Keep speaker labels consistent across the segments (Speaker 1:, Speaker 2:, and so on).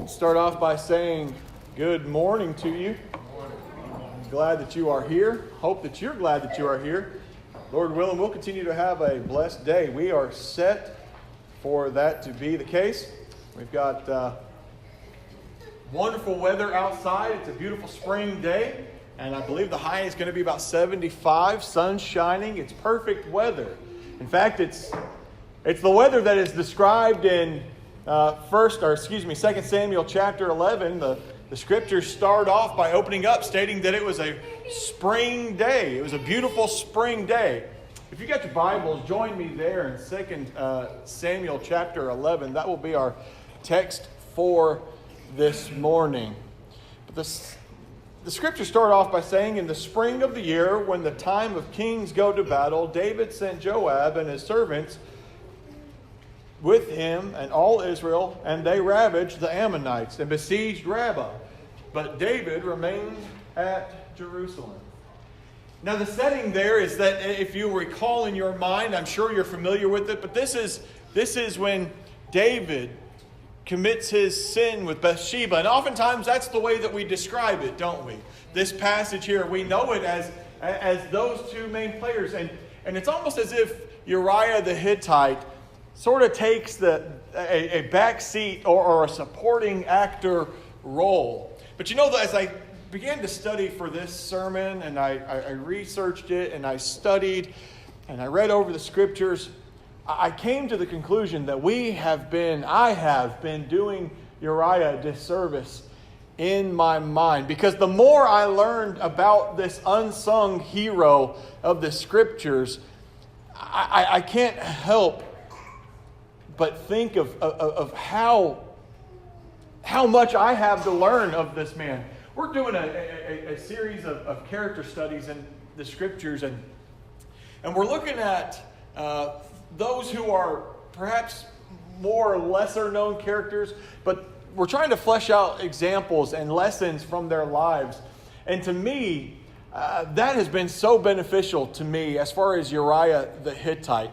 Speaker 1: Start off by saying good morning to you. I'm glad that you are here. Hope that you're glad that you are here. Lord willing, we'll continue to have a blessed day. We are set for that to be the case. We've got wonderful weather outside. It's a beautiful spring day, and I believe the high is going to be about 75. Sun shining. It's perfect weather. In fact, it's the weather that is described in 2 Samuel chapter 11. The scriptures start off by opening up stating that it was a spring day. It was a beautiful spring day. If you got your Bibles, join me there in 2 Samuel chapter 11. That will be our text for this morning. But the scriptures start off by saying, in the spring of the year, when the time of kings go to battle, David sent Joab and his servants with him and all Israel, and they ravaged the Ammonites and besieged Rabbah. But David remained at Jerusalem. Now the setting there is that, if you recall in your mind, I'm sure you're familiar with it, but this is when David commits his sin with Bathsheba. And oftentimes that's the way that we describe it, don't we? This passage here, we know it as those two main players. And it's almost as if Uriah the Hittite sort of takes a back seat or a supporting actor role. But as I began to study for this sermon, and I researched it, and I studied, and I read over the scriptures, I came to the conclusion that I have been doing Uriah a disservice in my mind. Because the more I learned about this unsung hero of the scriptures, I can't help but think of how much I have to learn of this man. We're doing a series of character studies in the scriptures, and we're looking at those who are perhaps more lesser known characters, but we're trying to flesh out examples and lessons from their lives. And to me, that has been so beneficial to me as far as Uriah the Hittite.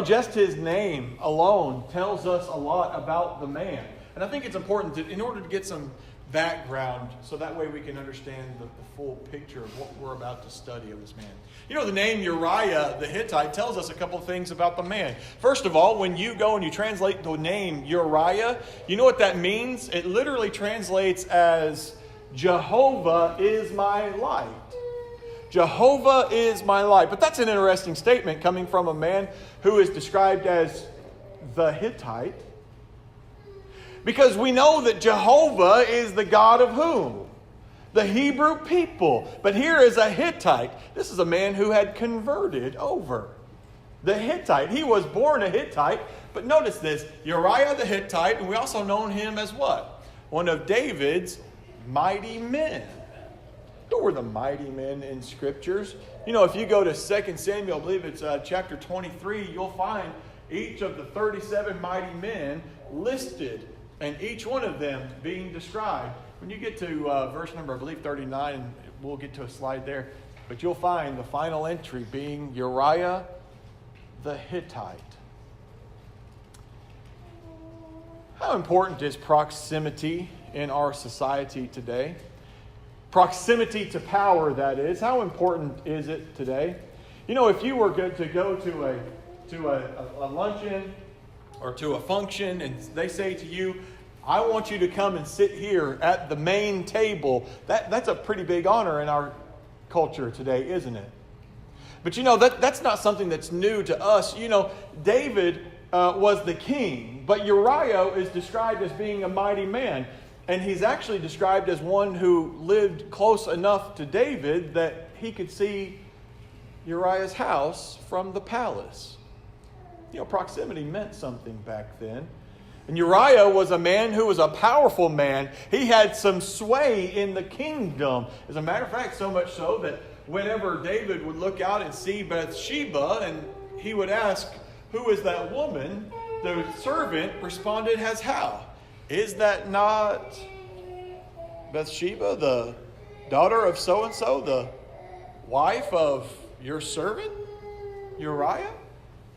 Speaker 1: Just his name alone tells us a lot about the man. And I think it's important in order to get some background, so that way we can understand the full picture of what we're about to study of this man. The name Uriah the Hittite tells us a couple of things about the man. First of all, when you go and you translate the name Uriah, you know what that means? It literally translates as Jehovah is my light. Jehovah is my light. But that's an interesting statement coming from a man who is described as the Hittite. Because we know that Jehovah is the God of whom? The Hebrew people. But here is a Hittite. This is a man who had converted over. The Hittite. He was born a Hittite. But notice this. Uriah the Hittite, and we also know him as what? One of David's mighty men. Who were the mighty men in scriptures? If you go to 2 Samuel, I believe it's chapter 23, you'll find each of the 37 mighty men listed, and each one of them being described. When you get to verse number, I believe, 39, we'll get to a slide there, but you'll find the final entry being Uriah the Hittite. How important is proximity in our society today? Proximity to power, that is. How important is it today? If you were to go to a luncheon or to a function, and they say to you, I want you to come and sit here at the main table, that's a pretty big honor in our culture today, isn't it? But that's not something that's new to us. David was the king, but Uriah is described as being a mighty man. And he's actually described as one who lived close enough to David that he could see Uriah's house from the palace. Proximity meant something back then. And Uriah was a man who was a powerful man. He had some sway in the kingdom. As a matter of fact, so much so that whenever David would look out and see Bathsheba, and he would ask, who is that woman? The servant responded as how? Is that not Bathsheba, the daughter of so-and-so, the wife of your servant, Uriah?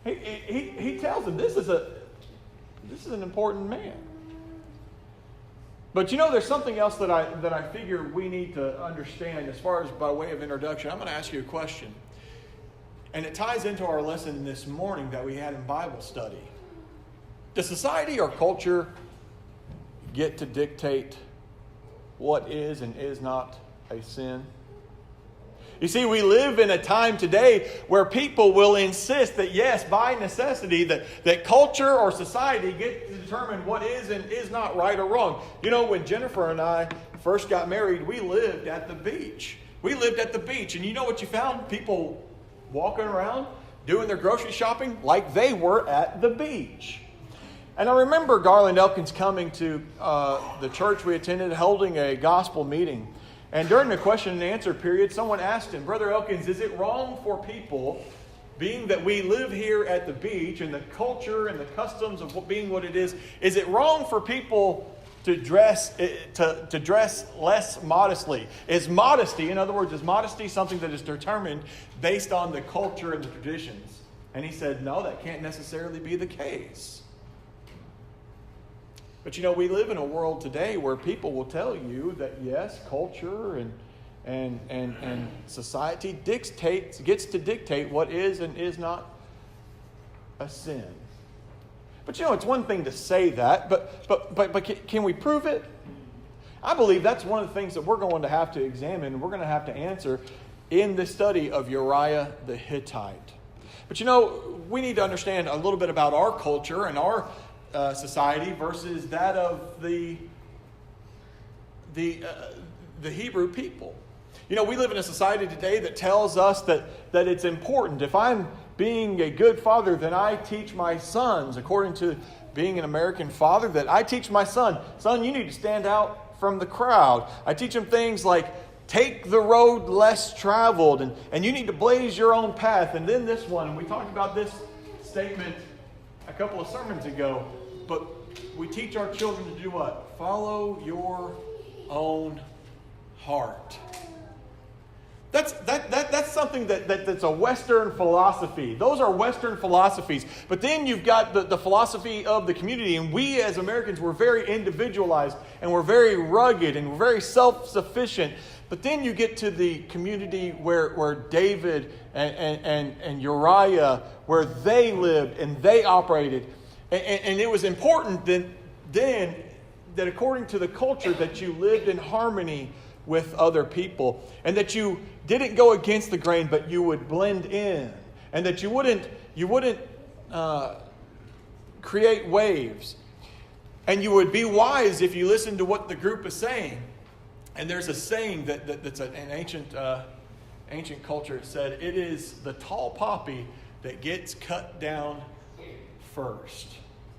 Speaker 1: He tells him this is an important man. But you know, there's something else that I figure we need to understand as far as by way of introduction. I'm going to ask you a question. And it ties into our lesson this morning that we had in Bible study. Does society or culture get to dictate what is and is not a sin? You see, we live in a time today where people will insist that, yes, by necessity, that culture or society get to determine what is and is not right or wrong. You know, when Jennifer and I first got married, we lived at the beach. We lived at the beach. And you know what you found? People walking around, doing their grocery shopping like they were at the beach. And I remember Garland Elkins coming to the church we attended, holding a gospel meeting. And during the question and answer period, someone asked him, Brother Elkins, is it wrong for people, being that we live here at the beach and the culture and the customs of being what it is it wrong for people to dress less modestly? Is modesty, in other words, is modesty something that is determined based on the culture and the traditions? And he said, no, that can't necessarily be the case. But you know, we live in a world today where people will tell you that yes, culture and society gets to dictate what is and is not a sin. But you know, it's one thing to say that, but can we prove it? I believe that's one of the things that we're going to have to examine. We're going to have to answer in the study of Uriah the Hittite. But you know, we need to understand a little bit about our culture and our society versus that of the Hebrew people. You know, we live in a society today that tells us that it's important. If I'm being a good father, then I teach my sons, according to being an American father, that I teach my son, you need to stand out from the crowd. I teach him things like, take the road less traveled, and you need to blaze your own path. And then this one, and we talked about this statement a couple of sermons ago, but we teach our children to do what? Follow your own heart. That's something that's a Western philosophy. Those are Western philosophies. But then you've got the philosophy of the community. And we as Americans, we're very individualized and we're very rugged and we're very self-sufficient. But then you get to the community where David and Uriah, where they lived and they operated. And it was important then that according to the culture that you lived in harmony with other people, and that you didn't go against the grain, but you would blend in, and that you wouldn't create waves, and you would be wise if you listened to what the group is saying. And there's a saying that's an ancient culture. It said, "It is the tall poppy that gets cut down first."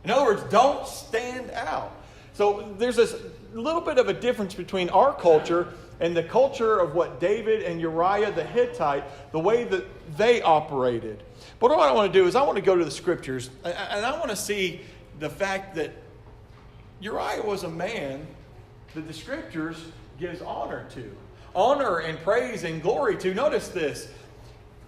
Speaker 1: In other words, don't stand out. So there's this little bit of a difference between our culture and the culture of what David and Uriah the Hittite, the way that they operated. But what I want to do is I want to go to the scriptures, and I want to see the fact that Uriah was a man that the scriptures gives honor to. Honor and praise and glory to. Notice this.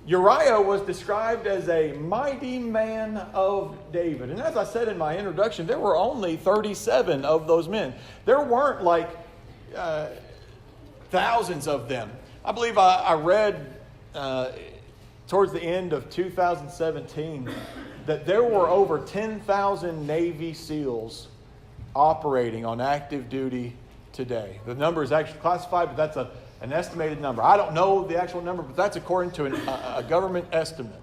Speaker 1: Uriah was described as a mighty man of David. And as I said in my introduction, there were only 37 of those men. There weren't like thousands of them. I believe I read towards the end of 2017 that there were over 10,000 Navy SEALs operating on active duty today. The number is actually classified, but that's an estimated number. I don't know the actual number, but that's according to a government estimate,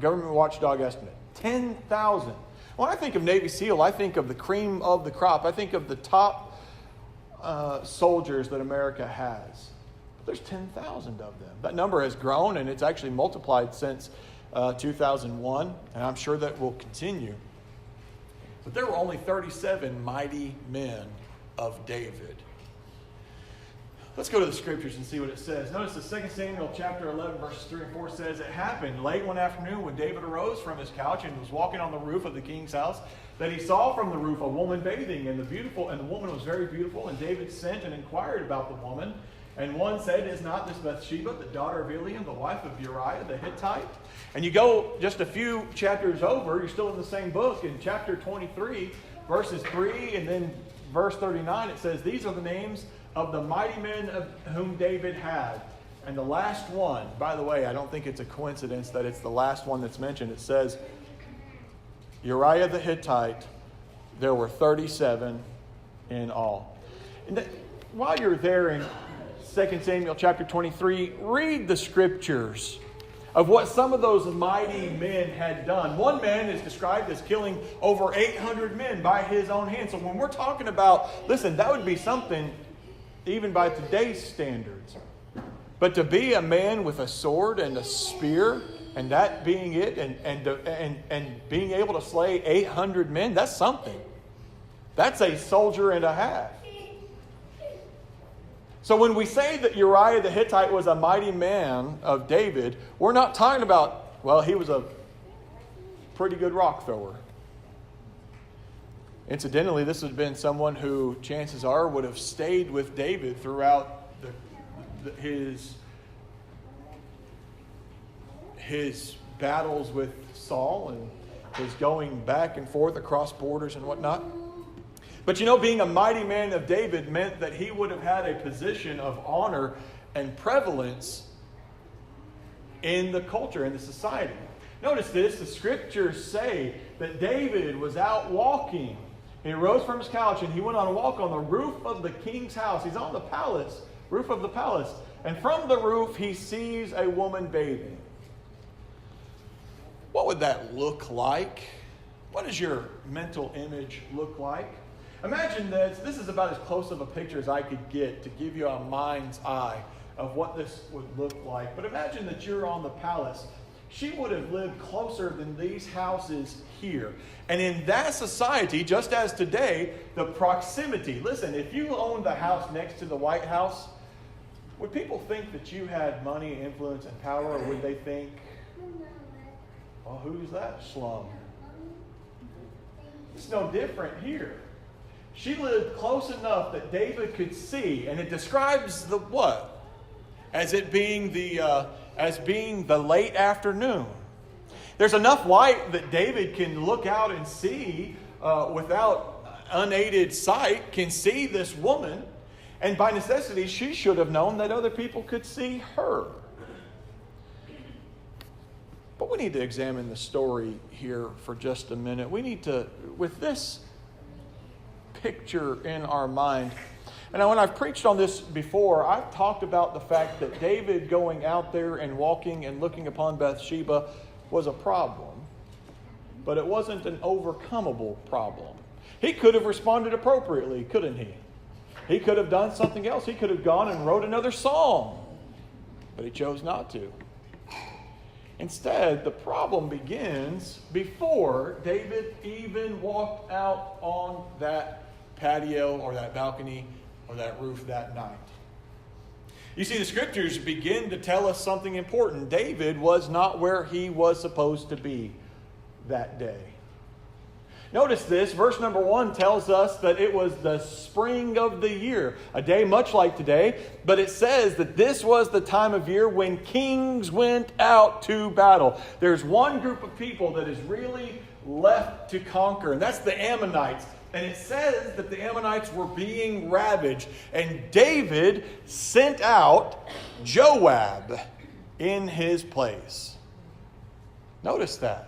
Speaker 1: government watchdog estimate. 10,000. When I think of Navy SEAL, I think of the cream of the crop. I think of the top soldiers that America has. But there's 10,000 of them. That number has grown, and it's actually multiplied since 2001, and I'm sure that will continue. But there were only 37 mighty men of David. Let's go to the scriptures and see what it says. Notice the 2 Samuel chapter 11, verses 3 and 4 says, "It happened late one afternoon when David arose from his couch and was walking on the roof of the king's house, that he saw from the roof a woman bathing, and the woman was very beautiful. And David sent and inquired about the woman. And one said, 'Is not this Bathsheba, the daughter of Eliam, the wife of Uriah the Hittite?'" And you go just a few chapters over, you're still in the same book, in chapter 23, verses 3, and then verse 39, it says, these are the names of the mighty men of whom David had. And the last one, by the way, I don't think it's a coincidence that it's the last one that's mentioned. It says, Uriah the Hittite, there were 37 in all. And while you're there in 2 Samuel chapter 23, read the scriptures of what some of those mighty men had done. One man is described as killing over 800 men by his own hand. So when we're talking about, listen, that would be something even by today's standards. But to be a man with a sword and a spear, and that being it, and being able to slay 800 men, that's something. That's a soldier and a half. So when we say that Uriah the Hittite was a mighty man of David, we're not talking about, well, he was a pretty good rock thrower. Incidentally, this would have been someone who, chances are, would have stayed with David throughout his battles with Saul and his going back and forth across borders and whatnot. But being a mighty man of David meant that he would have had a position of honor and prevalence in the culture, in the society. Notice this, the scriptures say that David was out walking. He rose from his couch and he went on a walk on the roof of the king's house. He's on the palace, roof of the palace. And from the roof he sees a woman bathing. What would that look like? What does your mental image look like? Imagine this. This is about as close of a picture as I could get to give you a mind's eye of what this would look like. But imagine that you're on the palace. She would have lived closer than these houses here. And in that society, just as today, the proximity. Listen, if you owned the house next to the White House, would people think that you had money, influence, and power? Or would they think, well, who's that slum? It's no different here. She lived close enough that David could see, and it describes the what? As being the late afternoon. There's enough light that David can look out and see without unaided sight, can see this woman, and by necessity she should have known that other people could see her. But we need to examine the story here for just a minute. We need to, with this picture in our mind. And when I've preached on this before, I've talked about the fact that David going out there and walking and looking upon Bathsheba was a problem. But it wasn't an overcomable problem. He could have responded appropriately, couldn't he? He could have done something else. He could have gone and wrote another psalm. But he chose not to. Instead, the problem begins before David even walked out on that patio or that balcony or that roof that night. You see, the scriptures begin to tell us something important. David was not where he was supposed to be that day. Notice this, verse number 1 tells us that it was the spring of the year, a day much like today, but it says that this was the time of year when kings went out to battle. There's one group of people that is really left to conquer, and that's the Ammonites. And it says that the Ammonites were being ravaged, and David sent out Joab in his place. Notice that.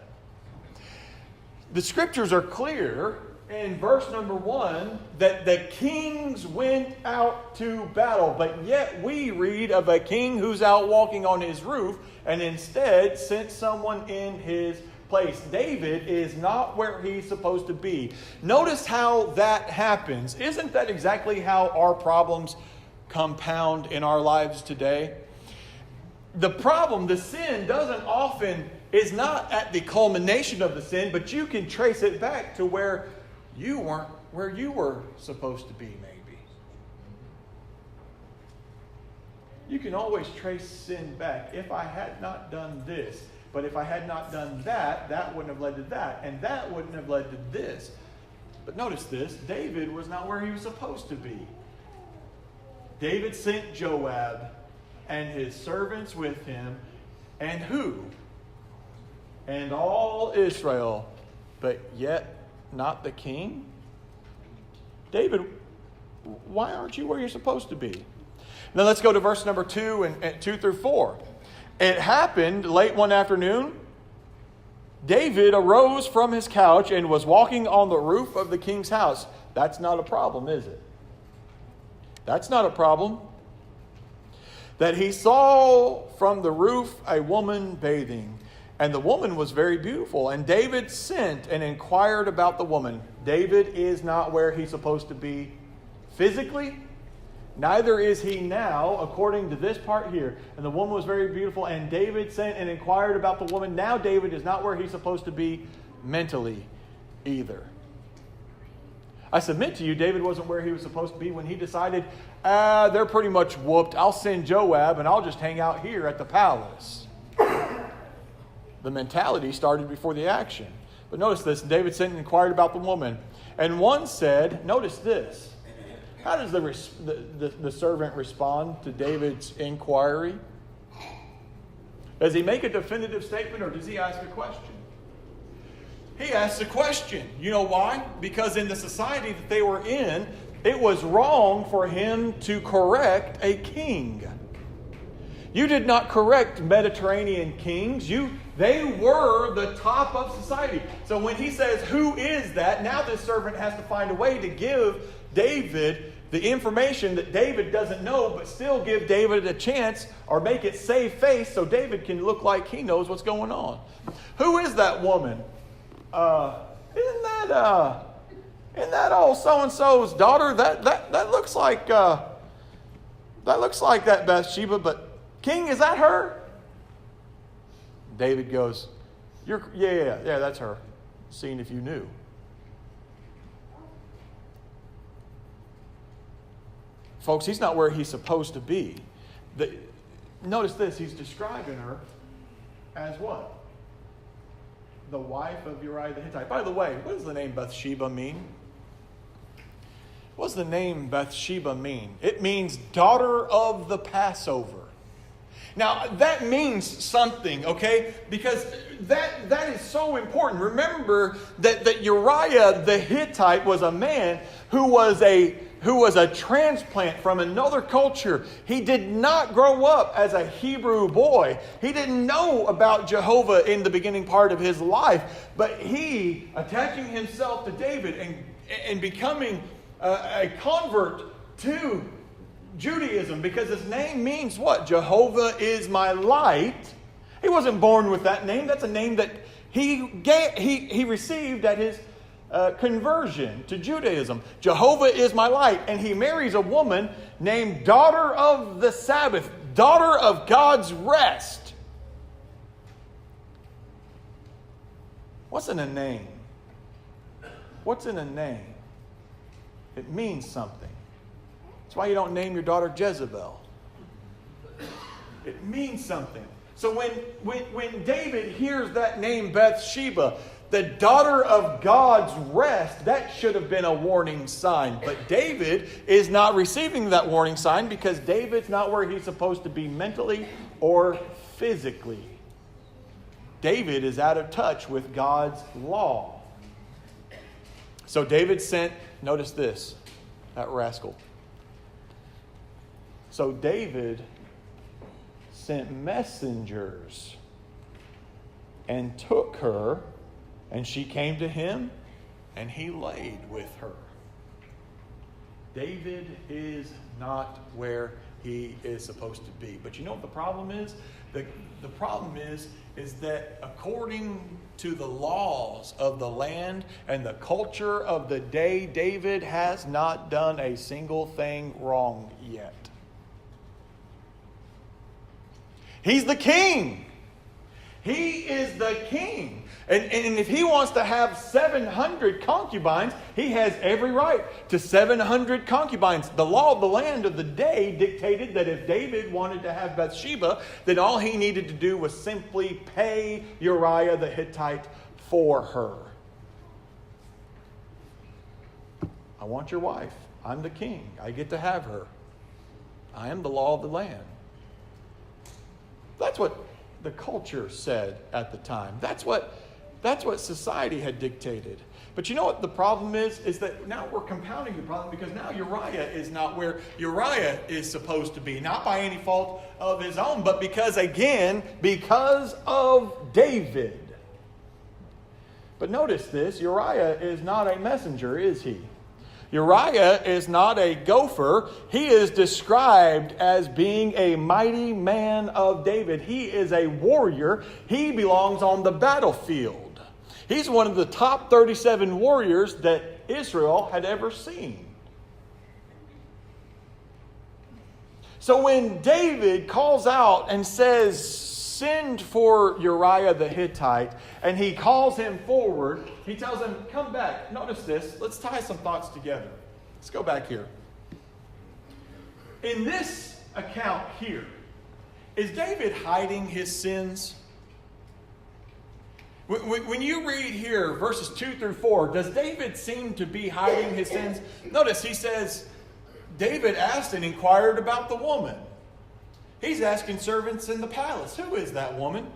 Speaker 1: The scriptures are clear in verse number 1 that the kings went out to battle. But yet we read of a king who's out walking on his roof and instead sent someone in his place. David is not where he's supposed to be. Notice how that happens. Isn't that exactly how our problems compound in our lives today? The problem, the sin, is not at the culmination of the sin, but you can trace it back to where you weren't where you were supposed to be, maybe. You can always trace sin back. If I had not done this, but if I had not done that, that wouldn't have led to that, and that wouldn't have led to this. But notice this, David was not where he was supposed to be. David sent Joab and his servants with him, and who? And all Israel, but yet not the king? David, why aren't you where you're supposed to be? Then let's go to verse number 2 and 2 through 4. It happened late one afternoon. David arose from his couch and was walking on the roof of the king's house. That's not a problem, is it? That's not a problem. That he saw from the roof a woman bathing, and the woman was very beautiful. And David sent and inquired about the woman. David is not where he's supposed to be physically. Neither is he now, according to this part here. And the woman was very beautiful, and David sent and inquired about the woman. Now David is not where he's supposed to be mentally either. I submit to you, David wasn't where he was supposed to be when he decided, they're pretty much whooped. I'll send Joab and I'll just hang out here at the palace. The mentality started before the action. But notice this, David sent and inquired about the woman. And one said, notice this. How does the servant respond to David's inquiry? Does he make a definitive statement or does he ask a question? He asks a question. You know why? Because in the society that they were in, it was wrong for him to correct a king. You did not correct Mediterranean kings. They were the top of society. So when he says, who is that? Now this servant has to find a way to give David the information that David doesn't know, but still give David a chance or make it save face so David can look like he knows what's going on. Who is that woman? Isn't that old so-and-so's daughter? That looks like that Bathsheba, but King, is that her? David goes, yeah, that's her. Seeing if you knew. Folks, he's not where he's supposed to be. Notice this, he's describing her as what? The wife of Uriah the Hittite. By the way, what does the name Bathsheba mean? What does the name Bathsheba mean? It means daughter of the Passover. Now, that means something, okay? Because that is so important. Remember that Uriah the Hittite was a man who was a transplant from another culture. He did not grow up as a Hebrew boy. He didn't know about Jehovah in the beginning part of his life. But he, attaching himself to David and becoming a convert to Judaism, because his name means what? Jehovah is my light. He wasn't born with that name. That's a name that he received at his conversion to Judaism. Jehovah is my light. And he marries a woman named daughter of the Sabbath, daughter of God's rest. What's in a name? What's in a name? It means something. That's why you don't name your daughter Jezebel. It means something. So when David hears that name Bathsheba, the daughter of God's rest, that should have been a warning sign. But David is not receiving that warning sign because David's not where he's supposed to be mentally or physically. David is out of touch with God's law. So David sent, notice this, that rascal. So David sent messengers and took her, and she came to him, and he laid with her. David is not where he is supposed to be. But you know what the problem is? The problem is that according to the laws of the land and the culture of the day, David has not done a single thing wrong yet. He's the king. He is the king. And if he wants to have 700 concubines, he has every right to 700 concubines. The law of the land of the day dictated that if David wanted to have Bathsheba, then all he needed to do was simply pay Uriah the Hittite for her. I want your wife. I'm the king. I get to have her. I am the law of the land. That's what the culture said at the time. That's what That's what society had dictated. But you know what the problem is? Is that now we're compounding the problem because now Uriah is not where Uriah is supposed to be. Not by any fault of his own, but because of David. But notice this, Uriah is not a messenger, is he? Uriah is not a gopher. He is described as being a mighty man of David. He is a warrior. He belongs on the battlefield. He's one of the top 37 warriors that Israel had ever seen. So when David calls out and says, send for Uriah the Hittite, and he calls him forward, he tells him, come back. Notice this. Let's tie some thoughts together. Let's go back here. In this account here, is David hiding his sins? When you read here, verses 2 through 4, does David seem to be hiding his sins? Notice he says, David asked and inquired about the woman. He's asking servants in the palace, who is that woman?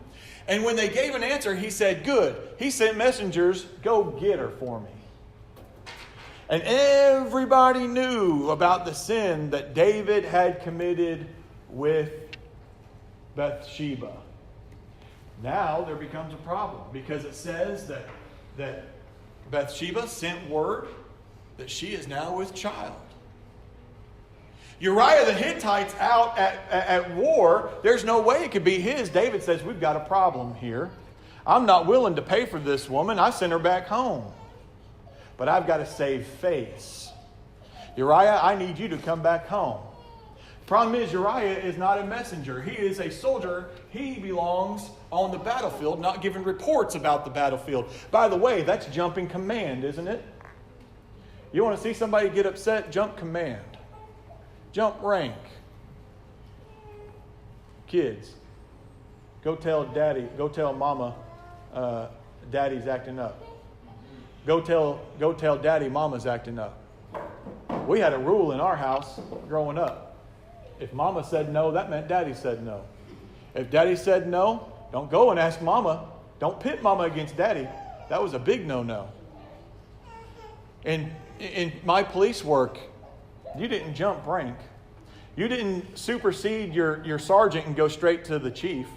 Speaker 1: And when they gave an answer, he said, good. He sent messengers, go get her for me. And everybody knew about the sin that David had committed with Bathsheba. Now there becomes a problem because it says that Bathsheba sent word that she is now with child. Uriah the Hittite's out at war. There's no way it could be his. David says, we've got a problem here. I'm not willing to pay for this woman. I sent her back home. But I've got to save face. Uriah, I need you to come back home. Problem is, Uriah is not a messenger. He is a soldier. He belongs on the battlefield, not giving reports about the battlefield. By the way, that's jumping command, isn't it? You want to see somebody get upset? Jump command. Jump rank. Kids, go tell daddy, go tell mama, daddy's acting up. Go tell daddy mama's acting up. We had a rule in our house growing up. If mama said no, that meant daddy said no. If daddy said no, don't go and ask mama. Don't pit mama against daddy. That was a big no-no. In my police work, you didn't jump rank. You didn't supersede your sergeant and go straight to the chief.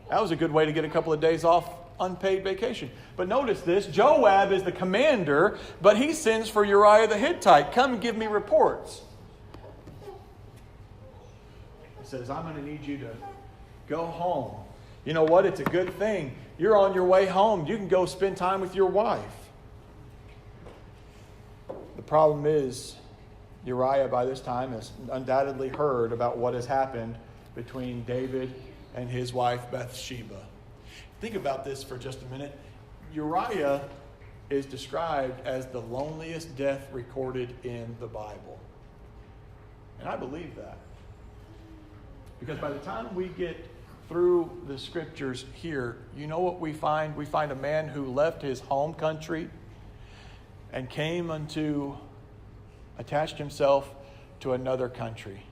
Speaker 1: That was a good way to get a couple of days off unpaid vacation. But notice this, Joab is the commander, but he sends for Uriah the Hittite. Come give me reports. He says, I'm going to need you to go home. You know what? It's a good thing. You're on your way home. You can go spend time with your wife. The problem is, Uriah by this time has undoubtedly heard about what has happened between David and his wife Bathsheba. Think about this for just a minute. Uriah is described as the loneliest death recorded in the Bible. And I believe that. Because by the time we get through the scriptures here, you know what we find? We find a man who left his home country and came attached himself to another country.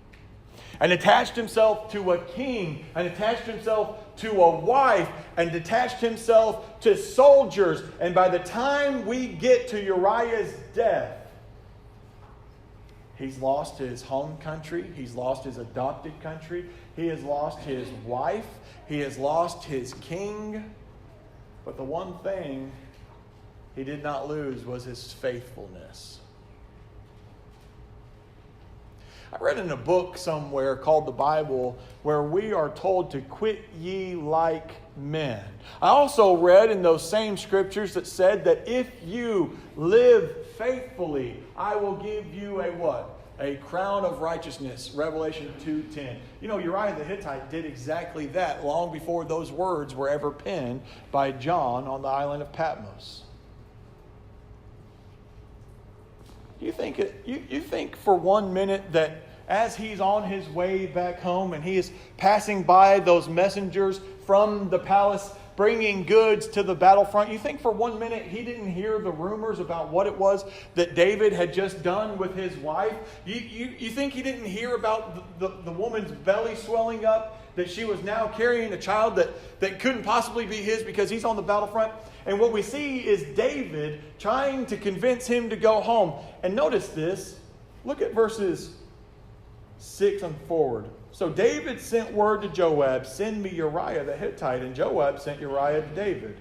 Speaker 1: And attached himself to a king, and attached himself to a wife, and attached himself to soldiers. And by the time we get to Uriah's death, he's lost his home country. He's lost his adopted country. He has lost his wife. He has lost his king. But the one thing he did not lose was his faithfulness. I read in a book somewhere called the Bible where we are told to quit ye like men. I also read in those same scriptures that said that if you live faithfully, I will give you a what? A crown of righteousness. Revelation 2:10. You know, Uriah the Hittite did exactly that long before those words were ever penned by John on the island of Patmos. You think for 1 minute that as he's on his way back home and he is passing by those messengers from the palace bringing goods to the battlefront. You think for 1 minute he didn't hear the rumors about what it was that David had just done with his wife? You think he didn't hear about the woman's belly swelling up, that she was now carrying a child that couldn't possibly be his because he's on the battlefront? And what we see is David trying to convince him to go home. And notice this. Look at verses 6 and forward. So David sent word to Joab, send me Uriah the Hittite. And Joab sent Uriah to David.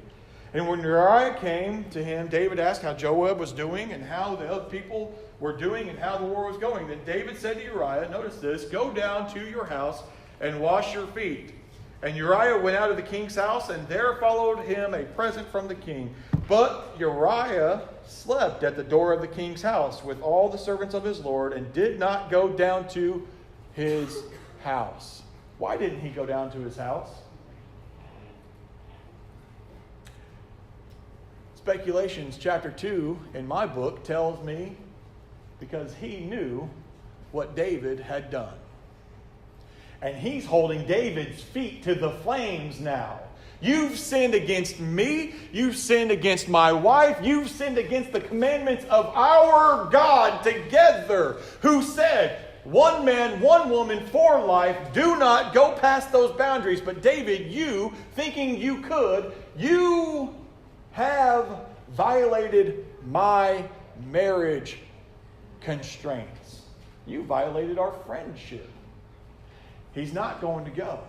Speaker 1: And when Uriah came to him, David asked how Joab was doing and how the other people were doing and how the war was going. Then David said to Uriah, notice this, go down to your house and wash your feet. And Uriah went out of the king's house, and there followed him a present from the king. But Uriah slept at the door of the king's house with all the servants of his lord, and did not go down to his house. Why didn't he go down to his house? Speculations chapter 2 in my book tells me because he knew what David had done. And he's holding David's feet to the flames now. You've sinned against me. You've sinned against my wife. You've sinned against the commandments of our God together, who said, one man, one woman for life. Do not go past those boundaries. But David, you, thinking you could, you have violated my marriage constraints. You violated our friendship. He's not going to go.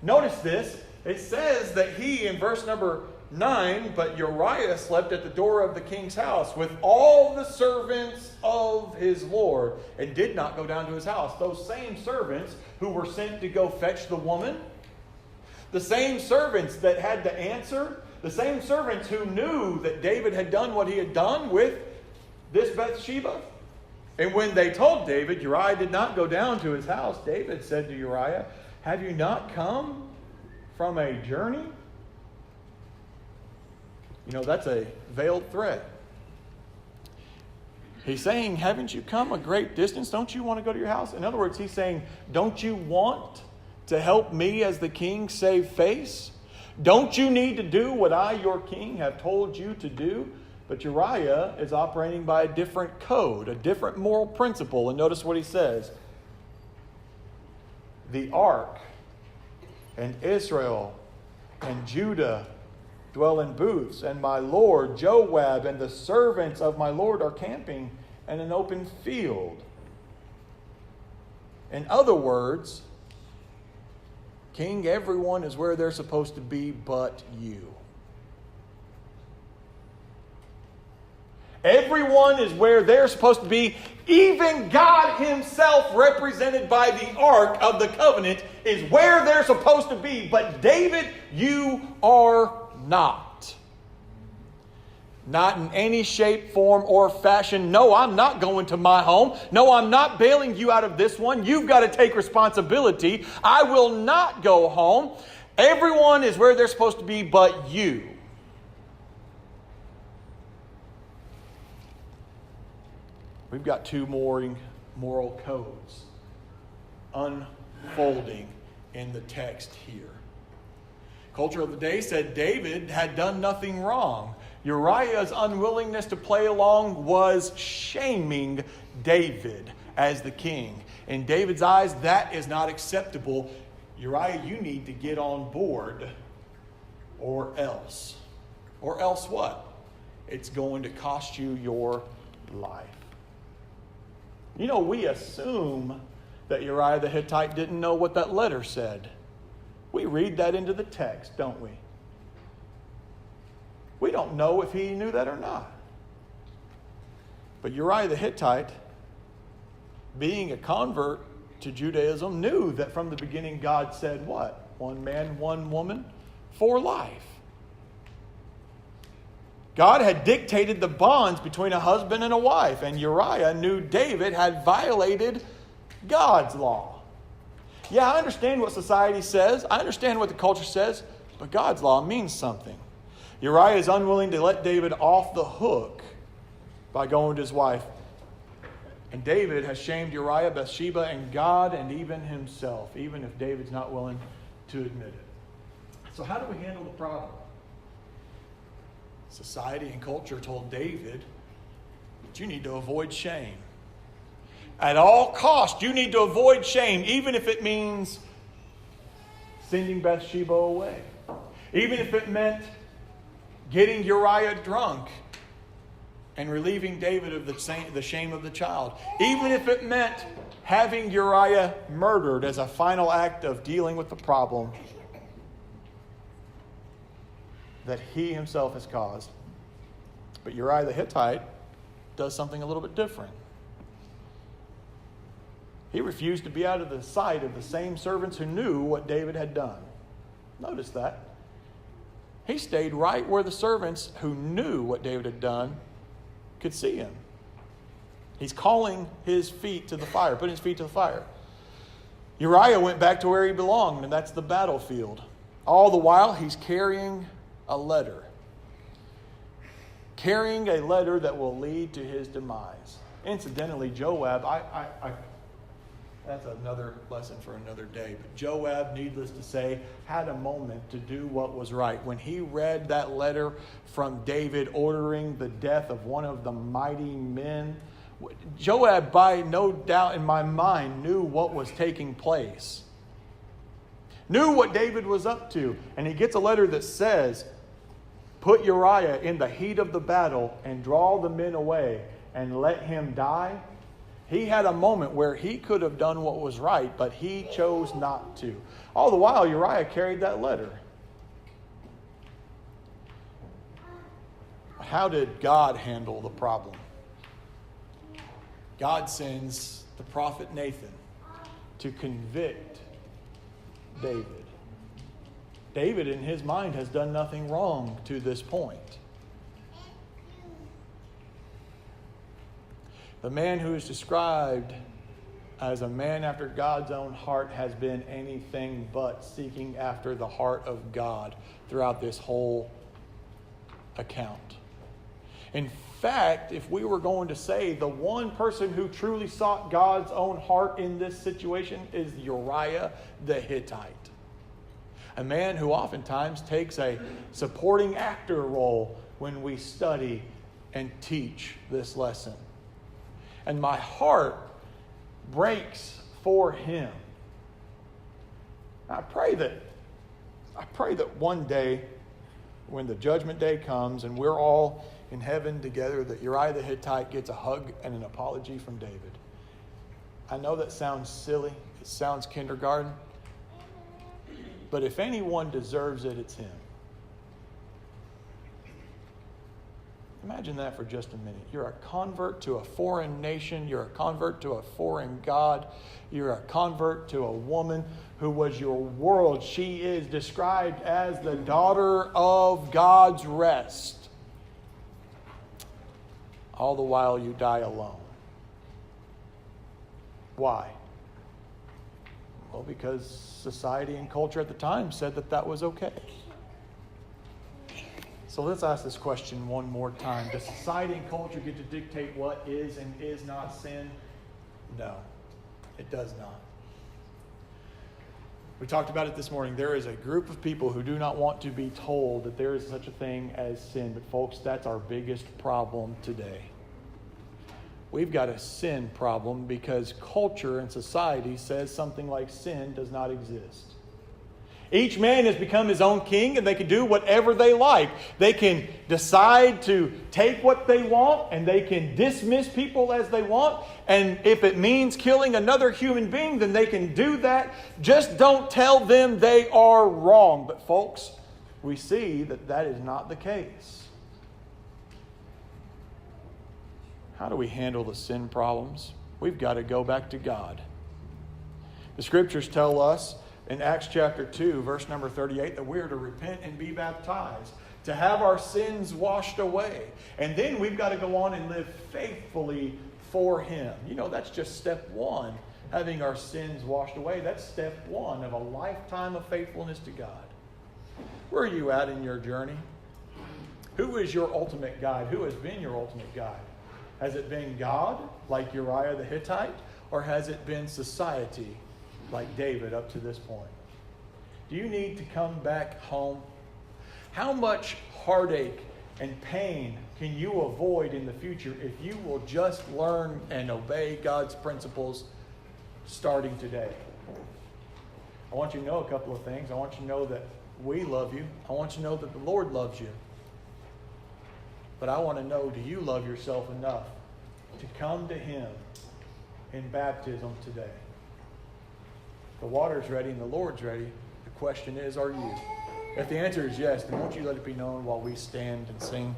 Speaker 1: Notice this. It says that he, in verse number 9, but Uriah slept at the door of the king's house with all the servants of his lord, and did not go down to his house. Those same servants who were sent to go fetch the woman, the same servants that had to answer, the same servants who knew that David had done what he had done with this Bathsheba. And when they told David, Uriah did not go down to his house, David said to Uriah, have you not come from a journey? You know, that's a veiled threat. He's saying, haven't you come a great distance? Don't you want to go to your house? In other words, he's saying, don't you want to help me as the king save face? Don't you need to do what I, your king, have told you to do? But Uriah is operating by a different code, a different moral principle. And notice what he says. The ark and Israel and Judah dwell in booths, and my lord Joab and the servants of my lord are camping in an open field. In other words, King, everyone is where they're supposed to be but you. Everyone is where they're supposed to be. Even God himself, represented by the Ark of the Covenant, is where they're supposed to be. But David, you are not. Not in any shape, form, or fashion. No, I'm not going to my home. No, I'm not bailing you out of this one. You've got to take responsibility. I will not go home. Everyone is where they're supposed to be but you. We've got two more moral codes unfolding in the text here. Culture of the day said David had done nothing wrong. Uriah's unwillingness to play along was shaming David as the king. In David's eyes, that is not acceptable. Uriah, you need to get on board, or else. Or else what? It's going to cost you your life. You know, we assume that Uriah the Hittite didn't know what that letter said. We read that into the text, don't we? We don't know if he knew that or not. But Uriah the Hittite, being a convert to Judaism, knew that from the beginning God said what? One man, one woman for life. God had dictated the bonds between a husband and a wife, and Uriah knew David had violated God's law. Yeah, I understand what society says. I understand what the culture says, but God's law means something. Uriah is unwilling to let David off the hook by going to his wife. And David has shamed Uriah, Bathsheba, and God, and even himself, even if David's not willing to admit it. So how do we handle the problem? Society and culture told David that you need to avoid shame. At all costs, you need to avoid shame, even if it means sending Bathsheba away. Even if it meant getting Uriah drunk and relieving David of the shame of the child. Even if it meant having Uriah murdered as a final act of dealing with the problem that he himself has caused. But Uriah the Hittite does something a little bit different. He refused to be out of the sight of the same servants who knew what David had done. Notice that. He stayed right where the servants who knew what David had done could see him. He's calling his feet to the fire, putting his feet to the fire. Uriah went back to where he belonged, and that's the battlefield. All the while, he's carrying a letter. Carrying a letter that will lead to his demise. Incidentally, Joab, that's another lesson for another day. But Joab, needless to say, had a moment to do what was right. When he read that letter from David ordering the death of one of the mighty men, Joab, by no doubt in my mind, knew what was taking place. Knew what David was up to. And he gets a letter that says, put Uriah in the heat of the battle and draw the men away and let him die. He had a moment where he could have done what was right, but he chose not to. All the while, Uriah carried that letter. How did God handle the problem? God sends the prophet Nathan to convict David. David, in his mind, has done nothing wrong to this point. The man who is described as a man after God's own heart has been anything but seeking after the heart of God throughout this whole account. In fact, if we were going to say the one person who truly sought God's own heart in this situation is Uriah the Hittite. A man who oftentimes takes a supporting actor role when we study and teach this lesson. And my heart breaks for him. I pray that one day, when the judgment day comes and we're all in heaven together, that Uriah the Hittite gets a hug and an apology from David. I know that sounds silly. It sounds kindergarten. But if anyone deserves it, it's him. Imagine that for just a minute. You're a convert to a foreign nation. You're a convert to a foreign God. You're a convert to a woman who was your world. She is described as the daughter of God's rest. All the while you die alone. Why? Well, because society and culture at the time said that that was okay. So let's ask this question one more time. Does society and culture get to dictate what is and is not sin? No, it does not. We talked about it this morning. There is a group of people who do not want to be told that there is such a thing as sin. But folks, that's our biggest problem today. We've got a sin problem because culture and society says something like sin does not exist. Each man has become his own king, and they can do whatever they like. They can decide to take what they want, and they can dismiss people as they want. And if it means killing another human being, then they can do that. Just don't tell them they are wrong. But folks, we see that that is not the case. How do we handle the sin problems? We've got to go back to God. The scriptures tell us in Acts chapter 2, verse number 38, that we are to repent and be baptized, to have our sins washed away. And then we've got to go on and live faithfully for Him. You know, that's just step one, having our sins washed away. That's step one of a lifetime of faithfulness to God. Where are you at in your journey? Who is your ultimate guide? Who has been your ultimate guide? Has it been God, like Uriah the Hittite, or has it been society, like David up to this point? Do you need to come back home? How much heartache and pain can you avoid in the future if you will just learn and obey God's principles starting today? I want you to know a couple of things. I want you to know that we love you. I want you to know that the Lord loves you. But I want to know, do you love yourself enough to come to Him in baptism today? The water's ready and the Lord's ready. The question is, are you? If the answer is yes, then won't you let it be known while we stand and sing?